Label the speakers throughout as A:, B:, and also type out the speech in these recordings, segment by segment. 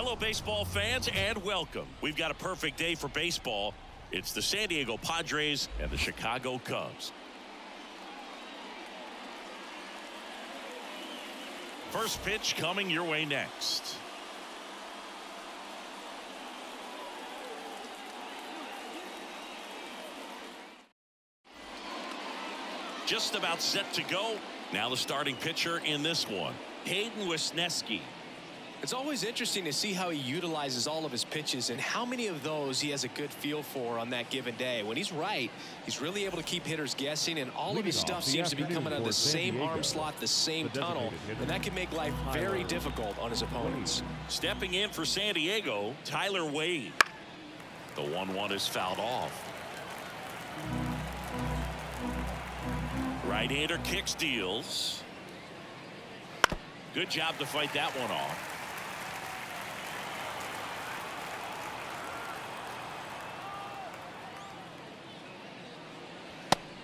A: Hello, baseball fans, and welcome. We've got a perfect day for baseball. It's the San Diego Padres and the Chicago Cubs. First pitch coming your way next. Just about set to go. Now the starting pitcher in this one, Hayden Wesneski.
B: It's always interesting to see how he utilizes all of his pitches and how many of those he has a good feel for on that given day. When he's right, he's really able to keep hitters guessing, and all of his stuff seems to be coming out of the same arm slot, the same tunnel, and that can make life very difficult on his opponents.
A: Stepping in for San Diego, Tyler Wade. The 1-1 is fouled off. Right-hander kicks, deals. Good job to fight that one off.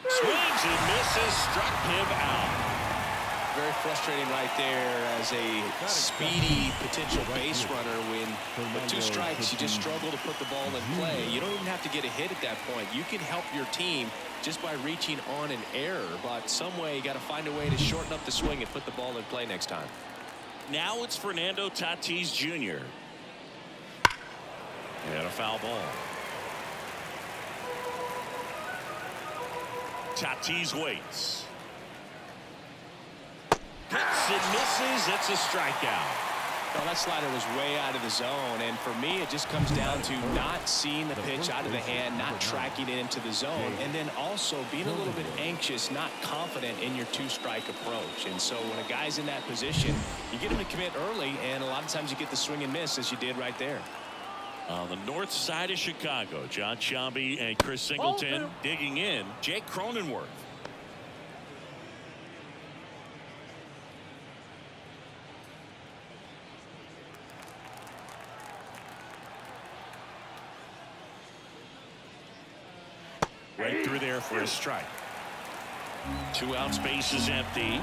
A: Swings and misses, struck him out.
B: Very frustrating right there as a speedy potential base runner when with 2 strikes you just struggle to put the ball in play. You don't even have to get a hit at that point. You can help your team just by reaching on an error, but some way you got to find a way to shorten up the swing and put the ball in play next time.
A: Now it's Fernando Tatis Jr. And a foul ball. Tatis waits. Hits and misses. It's a strikeout.
B: Well, that slider was way out of the zone, and for me it just comes down to not seeing the pitch out of the hand, not tracking it into the zone, and then also being a little bit anxious, not confident in your 2-strike approach. And so when a guy's in that position, you get him to commit early, and a lot of times you get the swing and miss as you did right there.
A: On the north side of Chicago, John Sciambi and Chris Singleton digging in. Jake Cronenworth. Right through there for a strike. 2 out, space is empty.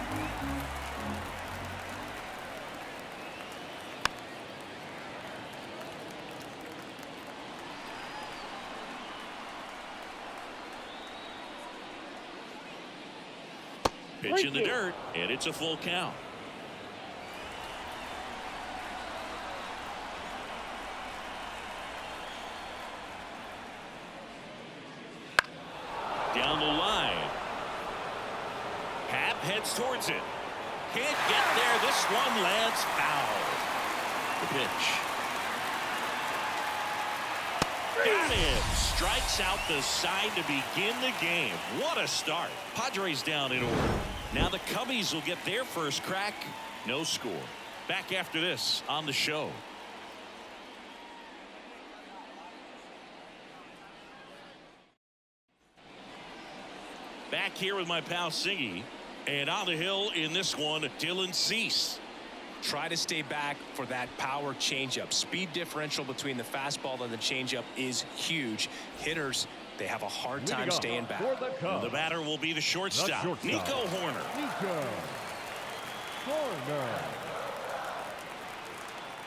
A: Pitch in the dirt, and it's a full count. Down the line. Happ heads towards it. Can't get there. This one lands foul. The pitch. Got him. Strikes out the side to begin the game. What a start. Padres down in order. Now the Cubbies will get their first crack. No score. Back after this on the show. Back here with my pal Siggy. And on the hill in this one, Dylan Cease.
B: Try to stay back for that power changeup. Speed differential between the fastball and the changeup is huge. Hitters, they have a hard time staying back.
A: The batter will be the shortstop, Nico Hoerner.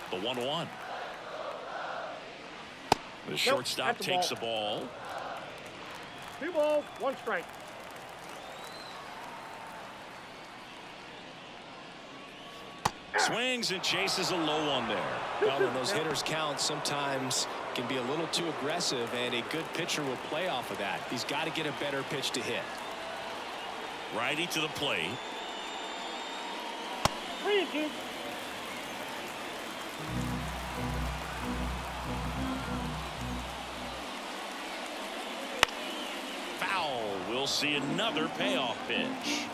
A: The 1-1. The shortstop takes the ball.
C: 2 balls, 1 strike.
A: Swings and chases a low one there.
B: Well, when those hitters count, sometimes can be a little too aggressive, and a good pitcher will play off of that. He's got to get a better pitch to hit.
A: Righty to the plate.
C: 3-2.
A: Foul. We'll see another payoff pitch.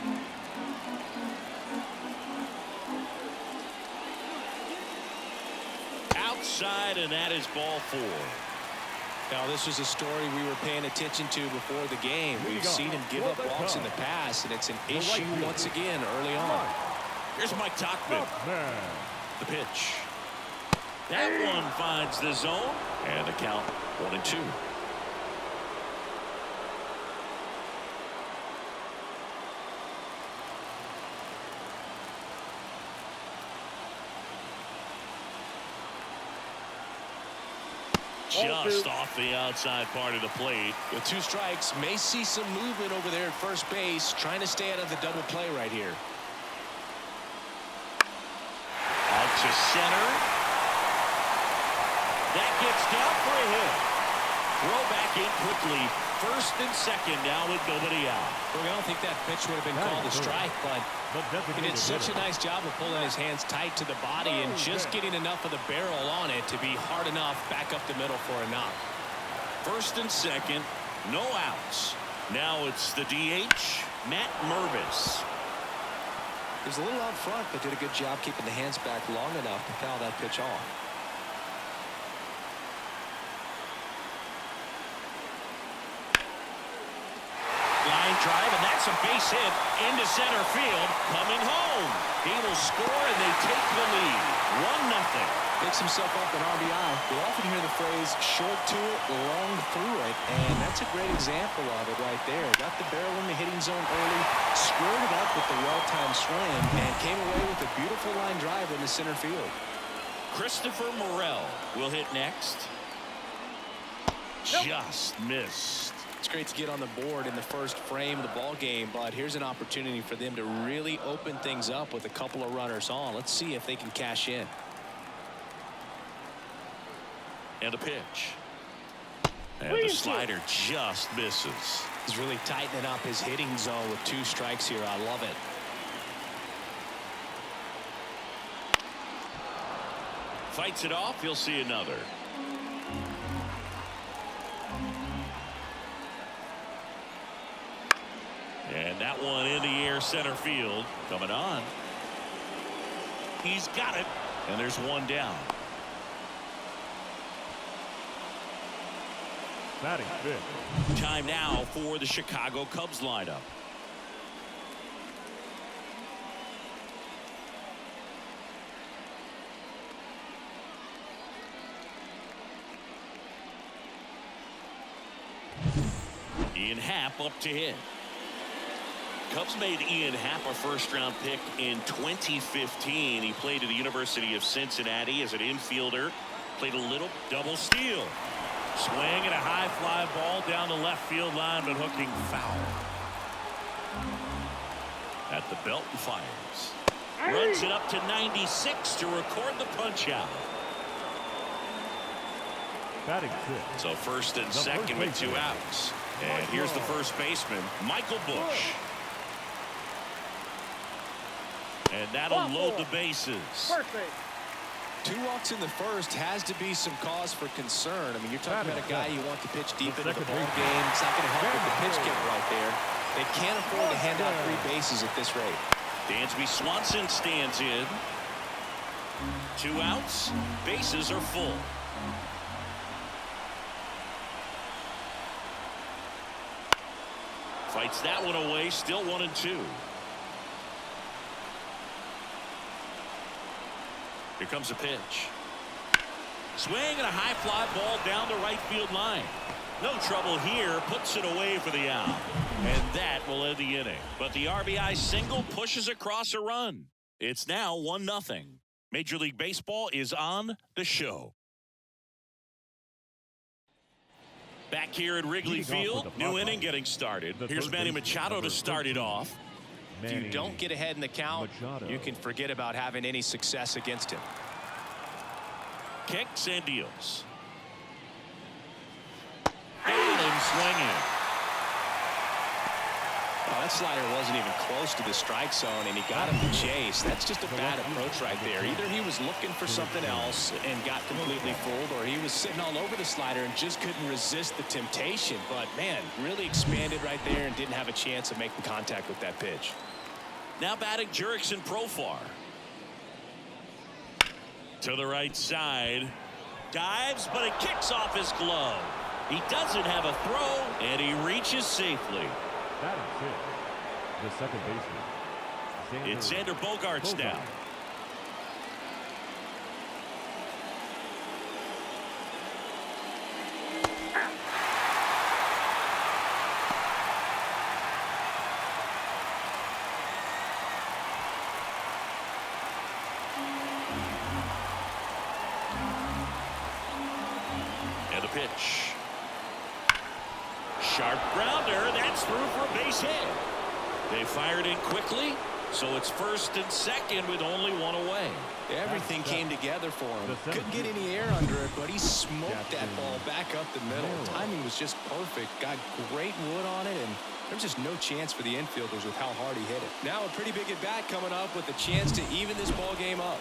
A: Outside, and that is ball 4.
B: Now, this was a story we were paying attention to before the game. We've seen him give up walks in the past, and it's an issue once again early on.
A: Here's Mike Tauchman. The pitch. That one finds the zone, and the count 1-2. Just off the outside part of the plate.
B: With 2 strikes, may see some movement over there at first base, trying to stay out of the double play right here.
A: Out to center. That gets down for a hit. Throw back in quickly. First and second now with nobody out.
B: Well, I don't think that pitch would have been called a strike, but he did such a nice job of pulling his hands tight to the body and just getting enough of the barrel on it to be hard enough back up the middle for a knock.
A: First and second, no outs. Now it's the DH, Matt Mervis.
B: He was a little out front, but did a good job keeping the hands back long enough to foul that pitch off.
A: Line drive, and that's a base hit into center field. Coming home. He will score, and they take the lead. 1-0.
B: Picks himself up an RBI. We often hear the phrase short to it, long through it, and that's a great example of it right there. Got the barrel in the hitting zone early, squared it up with the well-timed swing, and came away with a beautiful line drive in the center field.
A: Christopher Morel will hit next. Just missed.
B: It's great to get on the board in the first frame of the ball game, but here's an opportunity for them to really open things up with a couple of runners on. Let's see if they can cash in.
A: And a pitch. And the slider just misses.
B: He's really tightening up his hitting zone with 2 strikes here. I love it.
A: Fights it off. He'll see another. And that one in the air center field. Coming on. He's got it. And there's one down.
D: Batting fifth.
A: Time now for the Chicago Cubs lineup. Ian Happ up to hit. Cubs made Ian Happ a first-round pick in 2015. He played at the University of Cincinnati as an infielder. Played a little double steal. Swing and a high fly ball down the left field line, but hooking foul. At the belt and fires. Runs it up to 96 to record the punch out.
D: Batting fifth.
A: So first and second with 2 outs. And here's the first baseman, Michael Busch. And that'll load the bases.
C: First base.
B: 2 walks in the first has to be some cause for concern. I mean, you're talking about a guy you want to pitch deep into the ball game. It's not going to help with the pitch count right there. They can't afford to hand out 3 bases at this rate.
A: Dansby Swanson stands in. 2 outs. Bases are full. Fights that one away. Still 1-2. Here comes a pitch. Swing and a high fly ball down the right field line. No trouble here. Puts it away for the out. And that will end the inning. But the RBI single pushes across a run. It's now 1-0. Major League Baseball is on the show. Back here at Wrigley Field. New inning getting started. Here's Manny Machado to start it off.
B: If you don't get ahead in the count, you can forget about having any success against him.
A: Kicks and deals. Got him swinging.
B: Well, that slider wasn't even close to the strike zone, and he got him to chase. That's just a bad approach right there. Either he was looking for something else and got completely fooled, or he was sitting all over the slider and just couldn't resist the temptation. But, man, really expanded right there and didn't have a chance of making contact with that pitch.
A: Now batting Jurickson Profar. To the right side. Dives, but it kicks off his glove. He doesn't have a throw, and he reaches safely.
D: Batting fifth. The second baseman.
A: It's Xander Bogaerts now. pitch. Sharp grounder. That's through for a base hit. They fired in quickly, so it's first and second with only one away.
B: Everything came together for him. Couldn't get any air under it, but he smoked that ball back up the middle. Timing was just perfect. Got great wood on it, and there was just no chance for the infielders with how hard he hit it. Now a pretty big at-bat coming up with a chance to even this ball game up.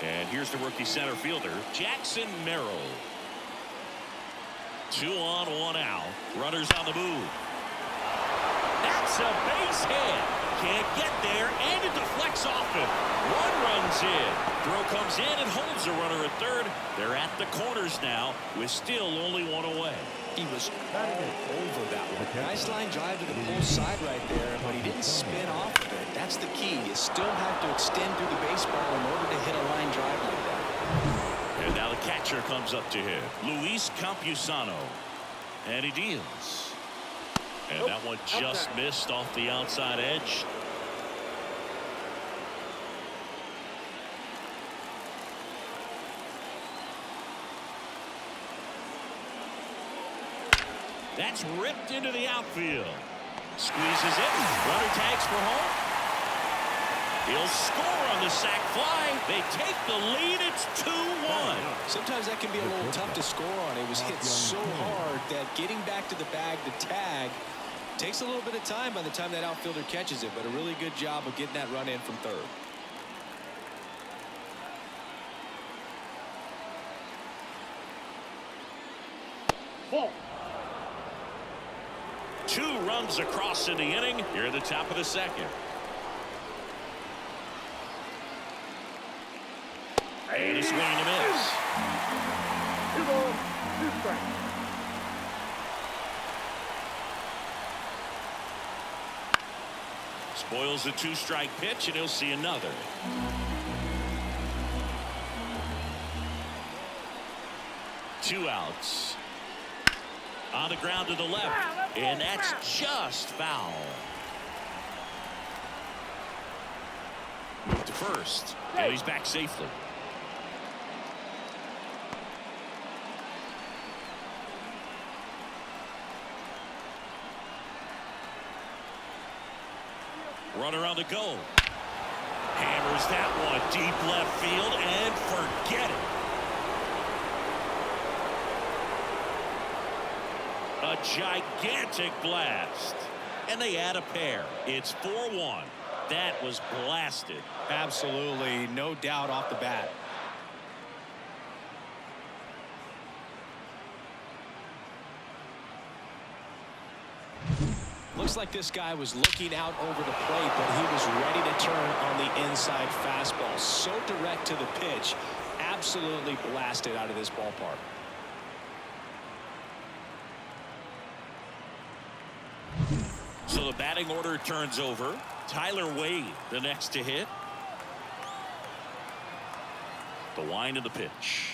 A: And here's the rookie center fielder, Jackson Merrill. 2 on, 1 out. Runners on the move. That's a base hit. Can't get there, and it deflects off him. 1 runs in. Throw comes in and holds the runner at third. They're at the corners now with still only 1 away.
B: He was all over that one. Nice line drive to the pull side right there, but he didn't spin off of it. That's the key. You still have to extend through the baseball in order to hit a line drive like that.
A: And now the catcher comes up to him, Luis Campusano. And he deals. And that one just missed off the outside edge. That's ripped into the outfield. Squeezes it. Runner tags for home. He'll score on the sac fly. They take the lead. It's 2-1.
B: Sometimes that can be a little tough to score on. It was hit so hard that getting back to the bag, the tag, takes a little bit of time by the time that outfielder catches it, but a really good job of getting that run in from third.
C: Ball.
A: 2 runs across in the inning. Here at the top of the second. And a swing and a miss.
C: 2 balls, 2 strikes.
A: Spoils the 2-strike pitch, and he'll see another. Two outs. On the ground to the left, and that's just foul. Move to first, and he's back safely. Runner on the go. Hammers that one deep left field and forget it. A gigantic blast. And they add a pair. It's 4-1. That was blasted.
B: Absolutely, no doubt off the bat. Looks like this guy was looking out over the plate, but he was ready to turn on the inside fastball. So direct to the pitch. Absolutely blasted out of this ballpark.
A: So the batting order turns over. Tyler Wade, the next to hit. The wind of the pitch.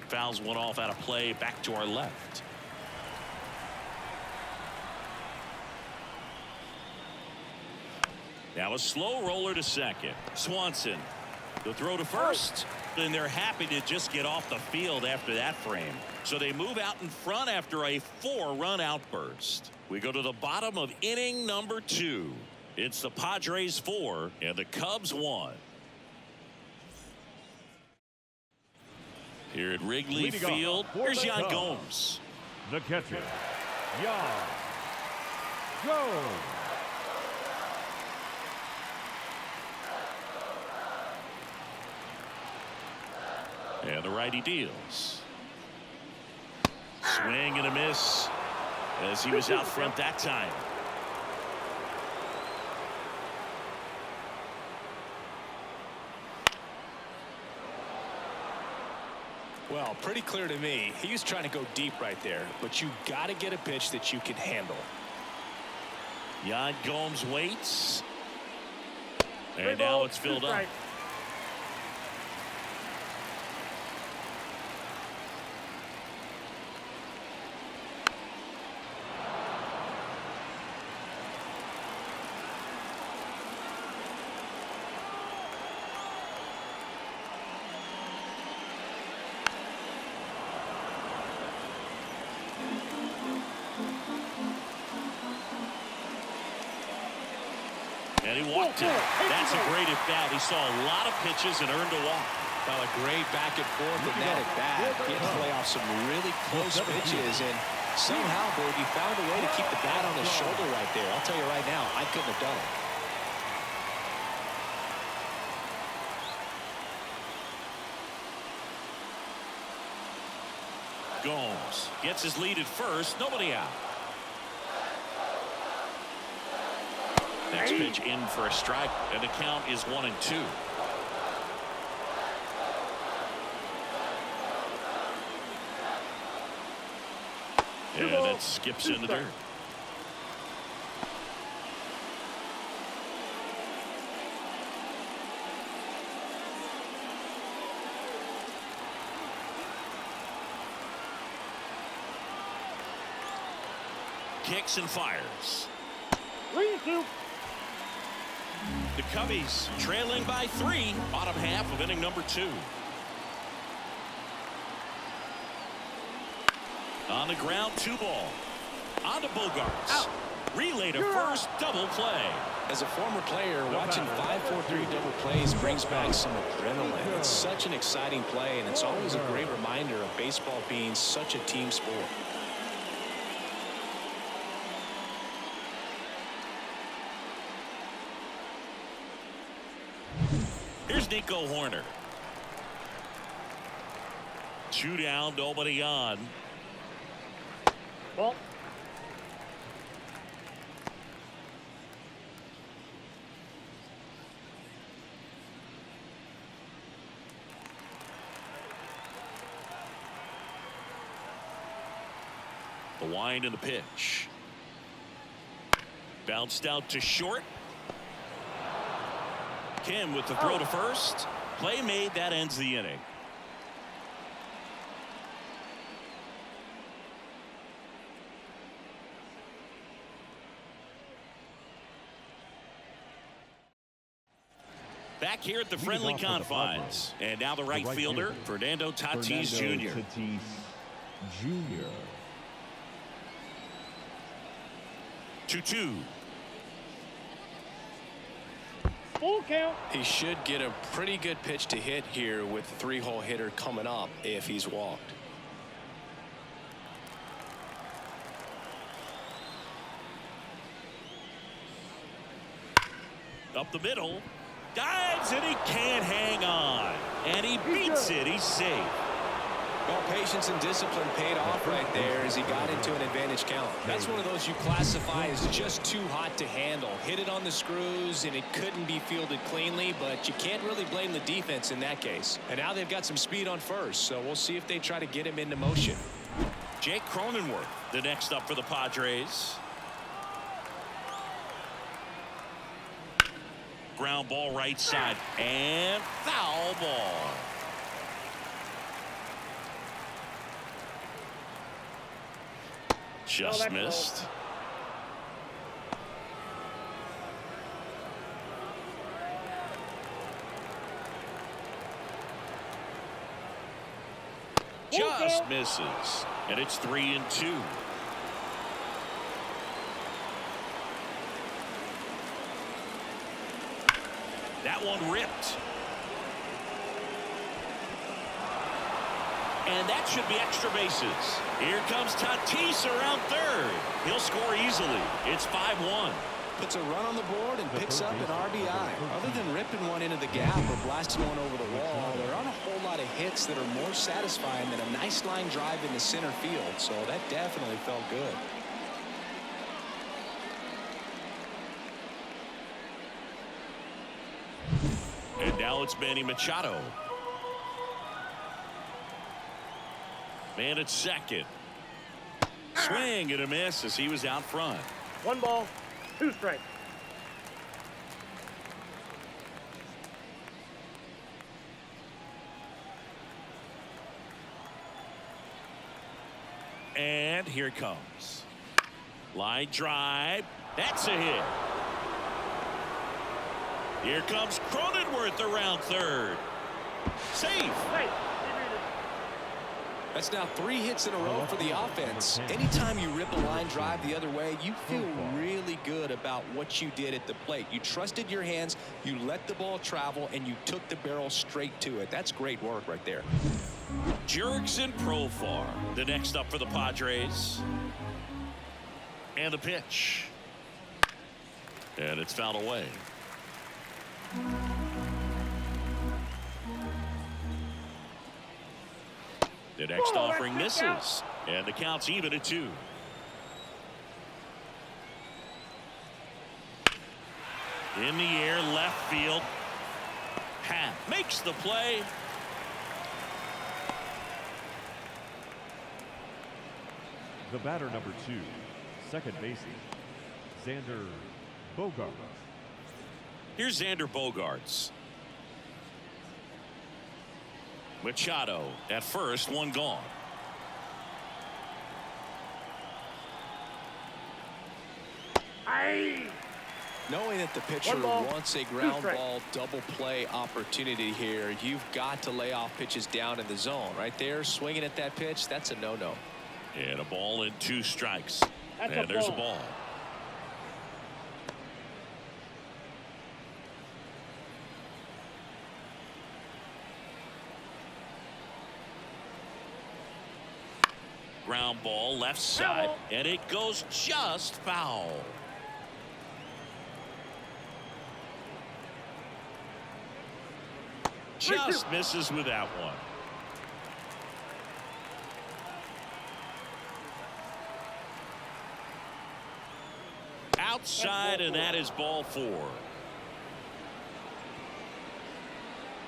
A: Fouls one off out of play, back to our left. Now a slow roller to second. Swanson, the throw to first. And they're happy to just get off the field after that frame. So they move out in front after a 4-run outburst. We go to the bottom of inning number 2. It's the Padres 4 and the Cubs 1. Here at Wrigley Field, here's Yan Gomes.
D: The catcher, Yan Gomes.
A: And the righty deals. Swing and a miss as he was out front that time.
B: Well, pretty clear to me. He was trying to go deep right there, but you got to get a pitch that you can handle.
A: Yan Gomes waits. And now it's filled up. walked him. That's a great at-bat. He saw a lot of pitches and earned a walk.
B: Well, a great back and forth in that at-bat. He had to play off some really close pitches, and somehow, Berg, he found a way to keep the bat on his shoulder right there. I'll tell you right now, I couldn't have done it.
A: Gomes gets his lead at first. Nobody out. Next pitch in for a strike, and the count is 1-2. And it skips in the dirt. Kicks and fires.
C: 3-2.
A: The Cubbies trailing by 3, bottom half of inning number 2. On the ground, 2 ball. On to Bogarts. Relay to first, double play.
B: As a former player, watching 5-4-3 double plays brings back some adrenaline. It's such an exciting play, and it's always a great reminder of baseball being such a team sport.
A: Here's Nico Horner. 2 down, nobody on.
C: Ball.
A: The wind and the pitch. Bounced out to short. Kim with the throw to first. Play made. That ends the inning. Back here at the friendly confines. And now the right fielder, Fernando Tatis Jr. 2-2.
C: Full count.
B: He should get a pretty good pitch to hit here with the 3-hole hitter coming up if he's walked.
A: Up the middle. Dives and he can't hang on. And he beats it. He's safe.
B: Well, patience and discipline paid off right there as he got into an advantage count. That's one of those you classify as just too hot to handle. Hit it on the screws and it couldn't be fielded cleanly, but you can't really blame the defense in that case. And now they've got some speed on first, so we'll see if they try to get him into motion.
A: Jake Cronenworth, the next up for the Padres. Ground ball right side and foul ball. Just missed. Just misses. And it's 3-2. That one ripped. And that should be extra bases. Here comes Tatis around third. He'll score easily. It's 5-1.
B: Puts a run on the board and picks up an RBI. Other than ripping one into the gap or blasting one over the wall, there aren't a whole lot of hits that are more satisfying than a nice line drive into center field. So that definitely felt good.
A: And now it's Manny Machado. Man at second. Swing and a miss as he was out front.
C: 1 ball, 2 strikes.
A: And here it comes. Line drive. That's a hit. Here comes Cronenworth around third. Safe.
C: Hey.
B: That's now 3 hits in a row for the offense. Anytime you rip a line drive the other way, you feel really good about what you did at the plate. You trusted your hands, you let the ball travel, and you took the barrel straight to it. That's great work right there.
A: Jurickson Profar, the next up for the Padres. And the pitch. And it's fouled away. The next offering misses. And the count's even at 2. In the air, left field. Pat makes the play.
D: The batter, number 2, second baseman, Xander Bogaerts.
A: Here's Xander Bogaerts. Machado at first, 1 gone.
B: Knowing that the pitcher wants a ground ball double play opportunity here, you've got to lay off pitches down in the zone. Right there, swinging at that pitch, that's a no-no.
A: And a ball and 2 strikes.
C: That's
A: and there's a ball. Ground ball left side, and it goes just foul. Just misses with that one. Outside, and that is ball 4.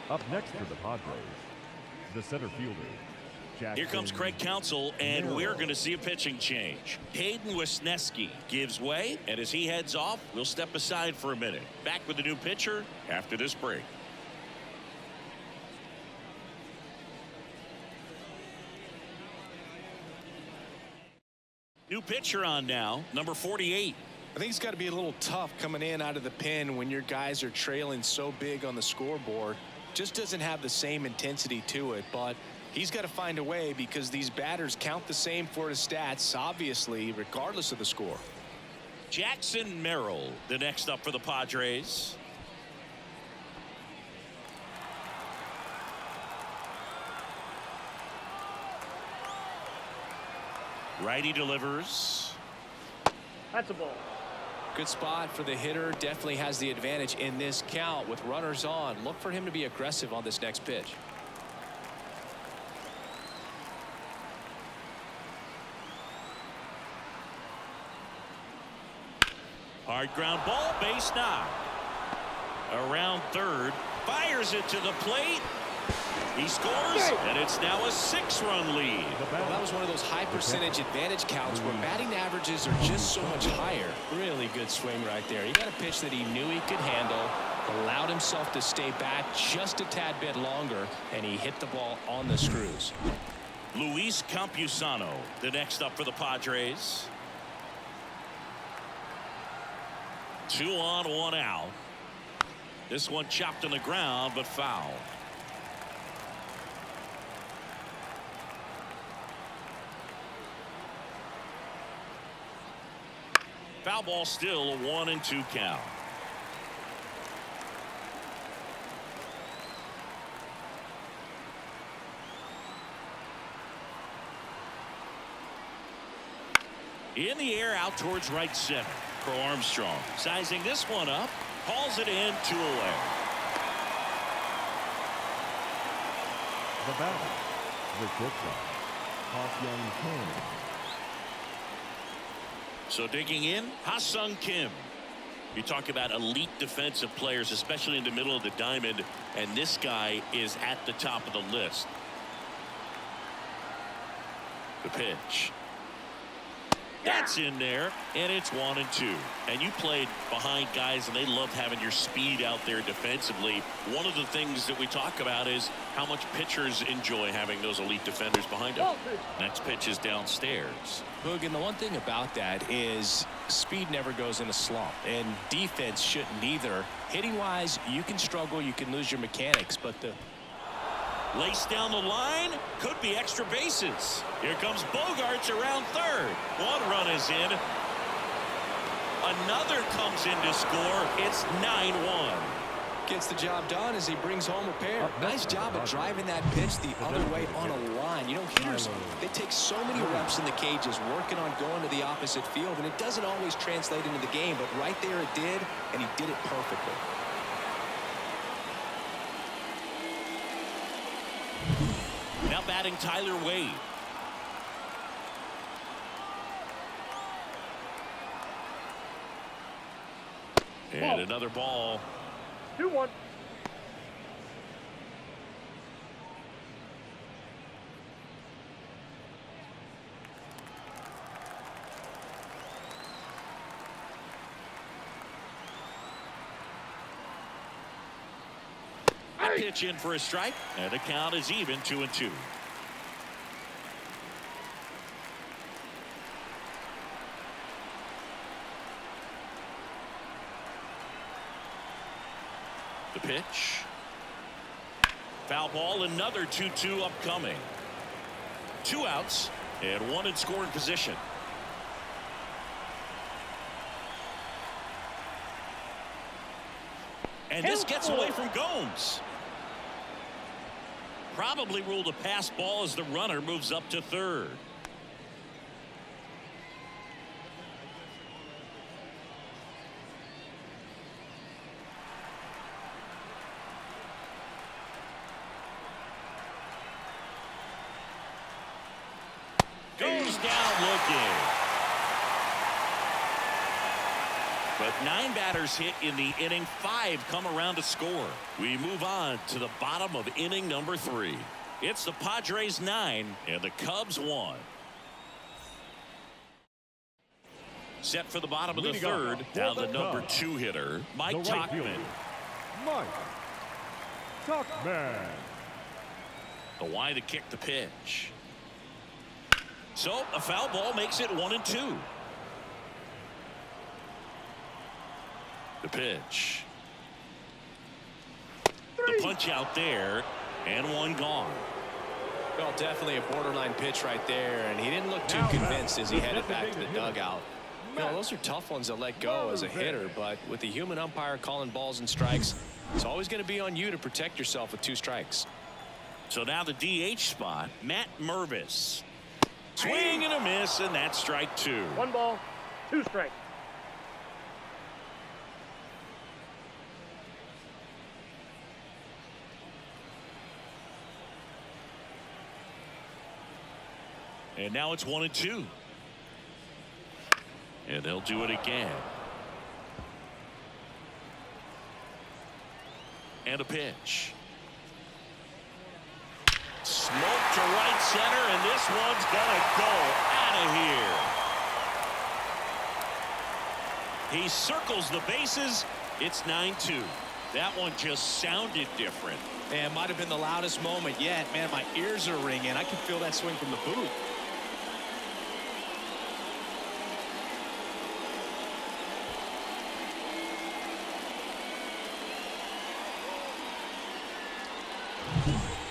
D: Up next for the Padres, the center fielder, Jackson.
A: Here comes Craig Counsell, and we're going to see a pitching change. Hayden Wesneski gives way, and as he heads off, we'll step aside for a minute. Back with the new pitcher after this break. New pitcher on now, number 48.
B: I think it's got to be a little tough coming in out of the pen when your guys are trailing so big on the scoreboard. Just doesn't have the same intensity to it, but he's got to find a way because these batters count the same for his stats, obviously, regardless of the score.
A: Jackson Merrill, the next up for the Padres. Righty delivers.
C: That's a ball.
B: Good spot for the hitter. Definitely has the advantage in this count with runners on. Look for him to be aggressive on this next pitch.
A: Hard ground ball, base knock. Around third, fires it to the plate. He scores, and it's now a 6-run lead.
B: Well, that was one of those high percentage advantage counts where batting averages are just so much higher. Really good swing right there. He got a pitch that he knew he could handle, allowed himself to stay back just a tad bit longer, and he hit the ball on the screws.
A: Luis Campusano, the next up for the Padres. 2 on, 1 out. This one chopped on the ground, but foul. Foul ball, still a 1-2 count. In the air, out towards right center for Armstrong. Sizing this one up, hauls it in, 2 away.
D: The batter, the pitcher, Ha-Seong Kim.
A: So digging in, Ha-Seong Kim. You talk about elite defensive players, especially in the middle of the diamond, and this guy is at the top of the list. The pitch. That's in there, and it's 1-2. And you played behind guys, and they loved having your speed out there defensively. One of the things that we talk about is how much pitchers enjoy having those elite defenders behind them. Next pitch is downstairs.
B: Boog, and the one thing about that is speed never goes in a slump, and defense shouldn't either. Hitting-wise, you can struggle, you can lose your mechanics, but
A: Laced down the line. Could be extra bases. Here comes Bogarts around third. One run is in. Another comes in to score. It's 9-1.
B: Gets the job done as he brings home a pair. Nice job of driving that pitch the other way on a line. You know, hitters, they take so many reps in the cages working on going to the opposite field, and it doesn't always translate into the game, but right there it did, and he did it perfectly.
A: Now batting Tyler Wade. And another ball.
C: 2-1.
A: A pitch in for a strike, and the count is even 2-2. The pitch. Foul ball, another 2-2 upcoming. 2 outs and 1 in scoring position. And this gets away from Gomes. Probably ruled a pass ball as the runner moves up to third. Goes down looking. But 9 batters hit in the inning. 5 come around to score. We move on to the bottom of inning number 3. It's the Padres 9 and the Cubs 1. Set for the bottom of the third. Now the number 2 hitter, Mike Tauchman.
D: Mike Tauchman.
A: The wide to kick the pitch. So a foul ball makes it 1-2. The pitch. The punch out there, and 1 gone.
B: Well, definitely a borderline pitch right there, and he didn't look too convinced as he headed back to the dugout. You know, those are tough ones to let go as a hitter, but with the human umpire calling balls and strikes, it's always going to be on you to protect yourself with 2 strikes.
A: So now the DH spot, Matt Mervis. Swing and a miss, and that's strike 2.
C: 1 ball, 2 strikes.
A: And now it's 1-2. And they'll do it again. And a pitch. Smoke to right center, and this one's gonna go out of here. He circles the bases. It's 9-2. That one just sounded different.
B: And it might have been the loudest moment yet. Man, my ears are ringing. I can feel that swing from the booth.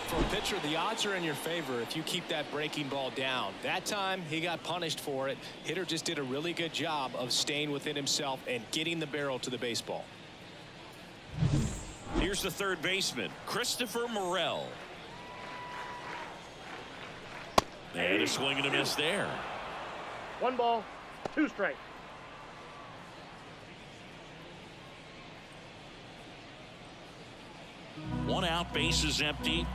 B: For a pitcher, the odds are in your favor if you keep that breaking ball down. That time, he got punished for it. Hitter just did a really good job of staying within himself and getting the barrel to the baseball.
A: Here's the third baseman, Christopher Morel. And a swing and a miss there.
C: 1 ball, 2 strikes.
A: One out, base is empty.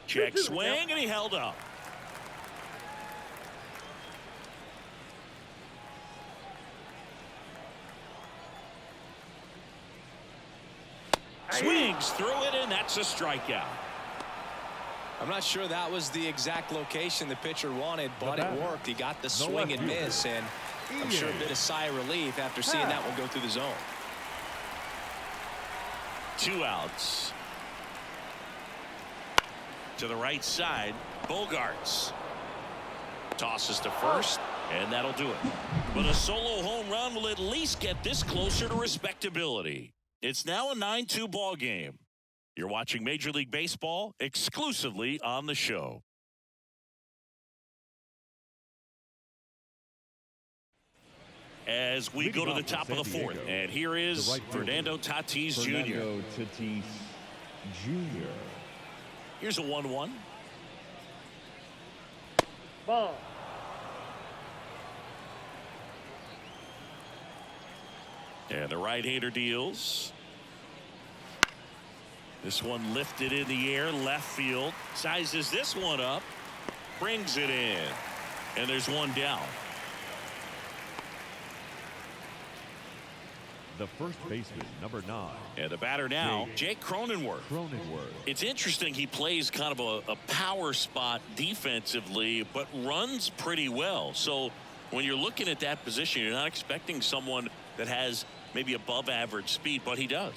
A: Check swing, and he held up. Swings through it, and that's a strikeout.
B: I'm not sure that was the exact location the pitcher wanted, but it worked. He got the swing and miss, and I'm sure a bit of sigh of relief after seeing that one go through the zone.
A: 2 outs. To the right side, Bogarts tosses to first. And that'll do it. But a solo home run will at least get this closer to respectability. It's now a 9-2 ball game. You're watching Major League Baseball exclusively on the show. As we go to the top of the fourth, and here is Fernando Tatis Jr.
D: Fernando Tatis Jr.
A: Here's a 1-1.
C: Ball.
A: And the right-hander deals. This one lifted in the air, left field. Sizes this one up. Brings it in. And there's one down.
D: The first baseman, number 9.
A: And the batter now, Jake Cronenworth. It's interesting, he plays kind of a power spot defensively, but runs pretty well. So when you're looking at that position, you're not expecting someone that has maybe above average speed, but he does.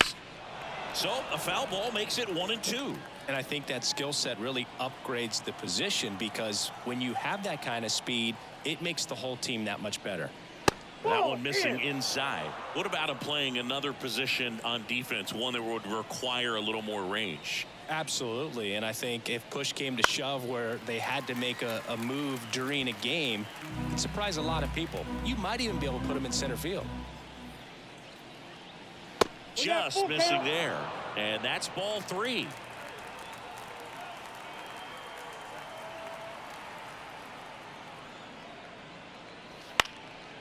A: So a foul ball makes it 1-2.
B: And I think that skill set really upgrades the position, because when you have that kind of speed, it makes the whole team that much better.
A: That one missing inside. What about him playing another position on defense, one that would require a little more range?
B: Absolutely. And I think if push came to shove where they had to make a move during a game, it'd surprise a lot of people. You might even be able to put him in center field.
A: Just missing there. And that's ball 3.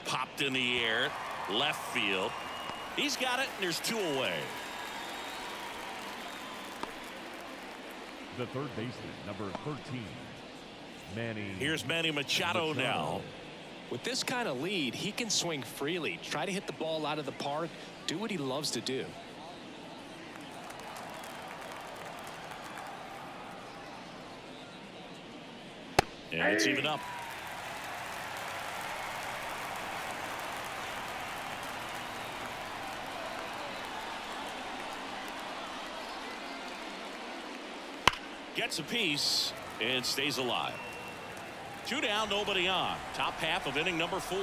A: Popped in the air, left field. He's got it, and there's 2 away.
D: The third baseman, number 13, Manny.
A: Here's Manny Machado now.
B: With this kind of lead, he can swing freely, try to hit the ball out of the park, do what he loves to do.
A: And it's even up. Gets a piece and stays alive. 2 down, nobody on. Top half of inning number 4.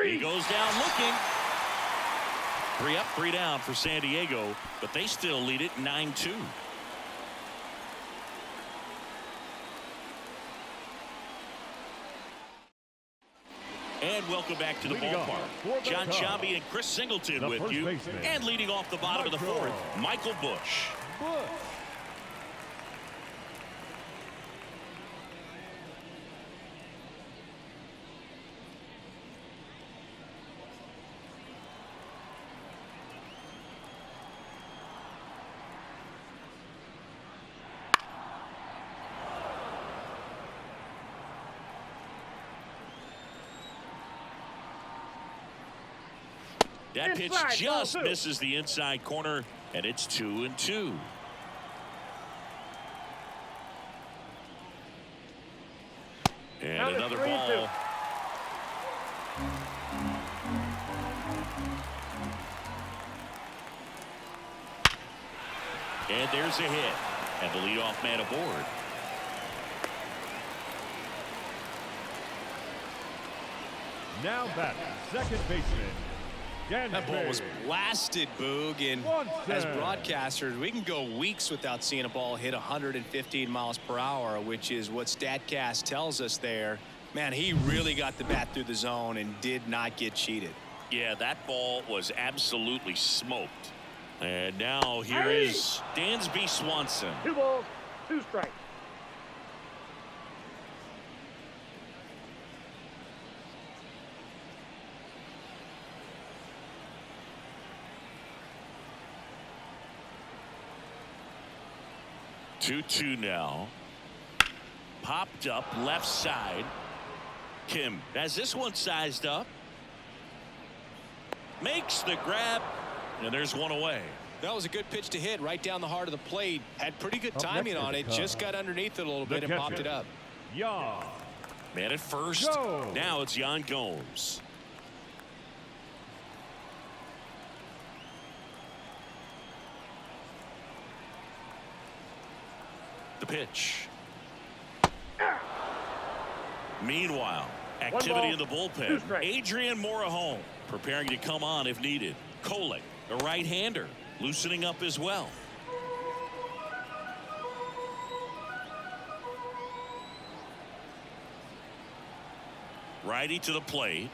A: He goes down looking. 3 up, 3 down for San Diego, but they still lead it 9-2. And welcome back to the ballpark. John Sciambi and Chris Singleton with you. And leading off the bottom of the 4th, Michael Busch. That pitch just misses the inside corner, and it's 2-2. And another ball. And there's a hit. And the leadoff man aboard.
D: Now batting, second baseman.
B: That ball was blasted, Boog, and as broadcasters, we can go weeks without seeing a ball hit 115 miles per hour, which is what StatCast tells us there. Man, he really got the bat through the zone and did not get cheated.
A: Yeah, that ball was absolutely smoked. And now here is Dansby Swanson.
C: 2 balls, 2 strikes.
A: Two now. Popped up left side. Kim has this one sized up. Makes the grab. And there's one away.
B: That was a good pitch to hit right down the heart of the plate. Had pretty good timing on it. Just got underneath it a little bit and popped it up.
A: Man at first. Now it's Yan Gomes. The pitch. Meanwhile, activity in the bullpen. Adrian Morejon preparing to come on if needed. Kolek, the right-hander, loosening up as well. Righty to the plate.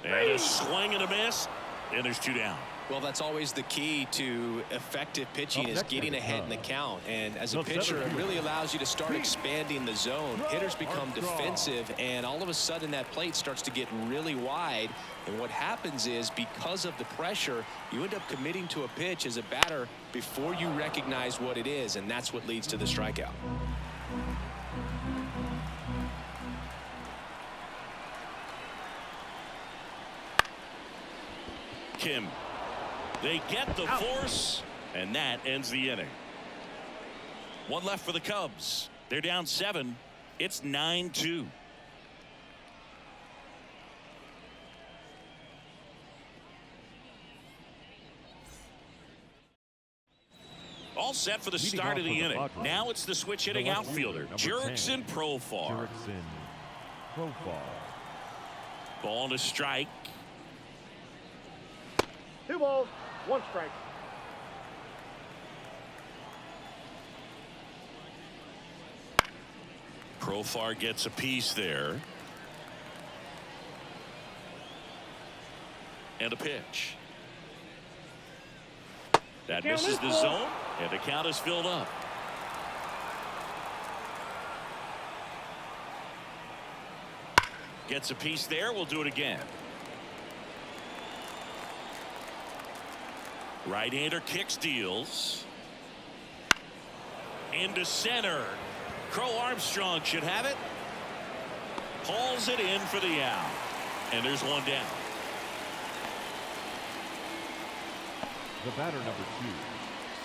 A: And a swing and a miss. And there's 2 down.
B: Well, that's always the key to effective pitching is getting ahead in the count. And as a pitcher, it really allows you to start expanding the zone. Hitters become defensive, and all of a sudden that plate starts to get really wide. And what happens is, because of the pressure, you end up committing to a pitch as a batter before you recognize what it is, and that's what leads to the strikeout.
A: Kim. They get the force, and that ends the inning. 1 left for the Cubs. They're down 7. It's 9-2. All set for the start of the inning. Now it's the switch hitting outfielder, Jurickson Profar. Ball and a strike.
C: 2 balls, 1 strike.
A: Profar gets a piece there. And a pitch. That misses the zone, and the count is filled up. Gets a piece there. We'll do it again. Right-hander kick steals. Into center. Crow Armstrong should have it. Hauls it in for the out. And there's 1 down.
D: The batter number 2,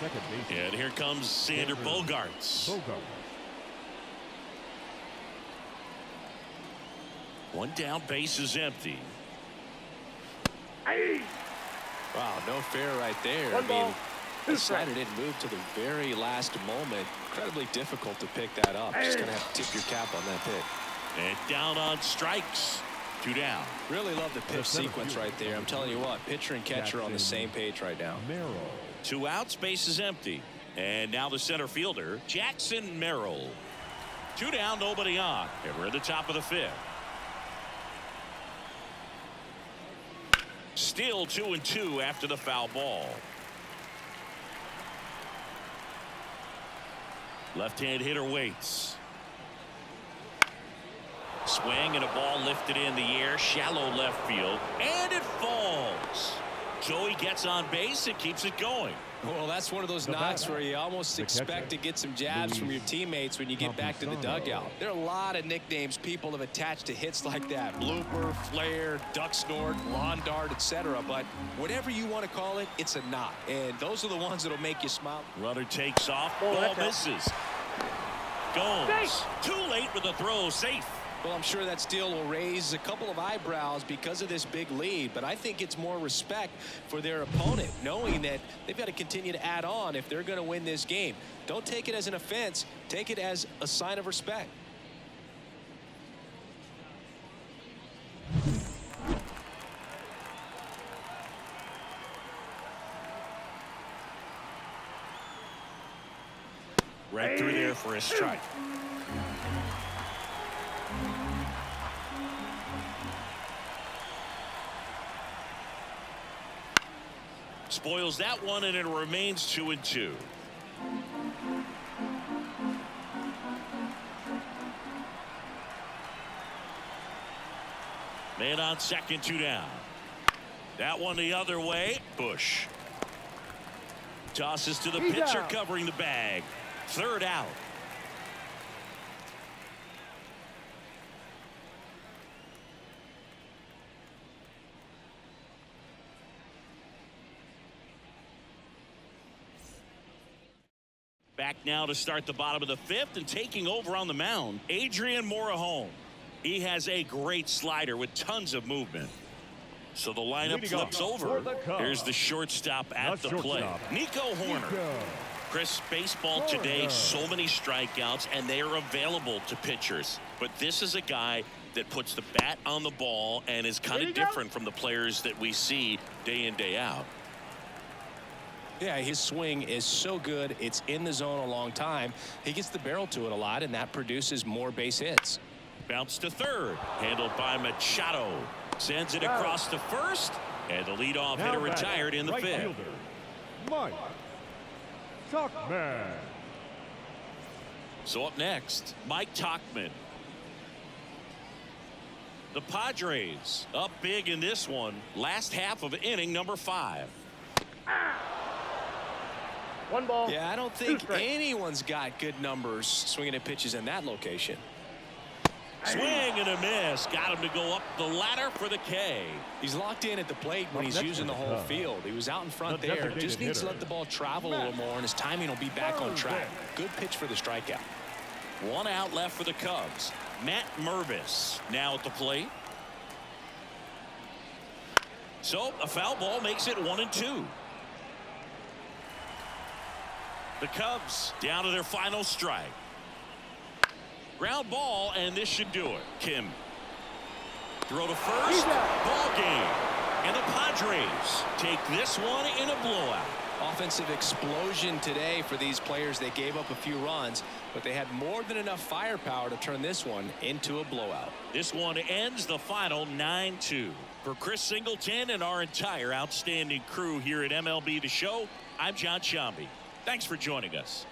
D: second baseman.
A: And here comes Sander Bogarts. 1 down, base is empty.
B: Wow, no fair right there. I mean, the slider didn't move to the very last moment. Incredibly difficult to pick that up. Just going to have to tip your cap on that pitch.
A: And down on strikes. 2 down.
B: Really love the pitch sequence right there. I'm telling you what, pitcher and catcher on the same page right now.
A: 2 outs, base is empty. And now the center fielder, Jackson Merrill. 2 down, nobody on. And we're at the top of the 5th. Still 2-2 after the foul ball. Left-hand hitter waits. Swing and a ball lifted in the air, shallow left field, and it falls. Joey gets on base and keeps it going.
B: Well, that's one of those knocks where you almost expect to get some jabs from your teammates when you get back to the dugout. There are a lot of nicknames people have attached to hits like that. Blooper, flare, duck snort, lawn dart, etc. But whatever you want to call it, it's a knock. And those are the ones that'll make you smile.
A: Runner takes off, ball misses. Gomes, too late with the throw, safe.
B: Well, I'm sure that steal will raise a couple of eyebrows because of this big lead, but I think it's more respect for their opponent, knowing that they've got to continue to add on if they're going to win this game. Don't take it as an offense. Take it as a sign of respect.
A: Right through there for a strike. Spoils that one, and it remains 2-2. Man on second, 2 down. That one the other way. Bush tosses to the pitcher, covering the bag. 3rd out. Back now to start the bottom of the 5th, and taking over on the mound, Adrian Morejon. He has a great slider with tons of movement. So the lineup flips over. Here's the shortstop at the plate. Nico Hoerner. Chris, baseball today, so many strikeouts, and they are available to pitchers. But this is a guy that puts the bat on the ball and is kind of different from the players that we see day in, day out.
B: Yeah, his swing is so good. It's in the zone a long time. He gets the barrel to it a lot, and that produces more base hits.
A: Bounce to third. Handled by Machado. Sends it across to first. And the leadoff hitter retired in the fifth.
D: Fielder, Mike Tauchman.
A: So up next, Mike Tauchman. The Padres up big in this one. Last half of inning number 5.
C: One ball.
B: Yeah, I don't think anyone's got good numbers swinging at pitches in that location.
A: Swing and a miss. Got him to go up the ladder for the K.
B: He's locked in at the plate when he's using the whole field. He was out in front there. Just needs to let the ball travel a little more, and his timing will be back on track. Good pitch for the strikeout.
A: 1 out left for the Cubs. Matt Mervis now at the plate. So a foul ball makes it 1-2. The Cubs down to their final strike. Ground ball, and this should do it. Kim. Throw to first. Ball game. And the Padres take this one in a blowout.
B: Offensive explosion today for these players. They gave up a few runs, but they had more than enough firepower to turn this one into a blowout.
A: This one ends the final 9-2. For Chris Singleton and our entire outstanding crew here at MLB The Show, I'm John Shambi. Thanks for joining us.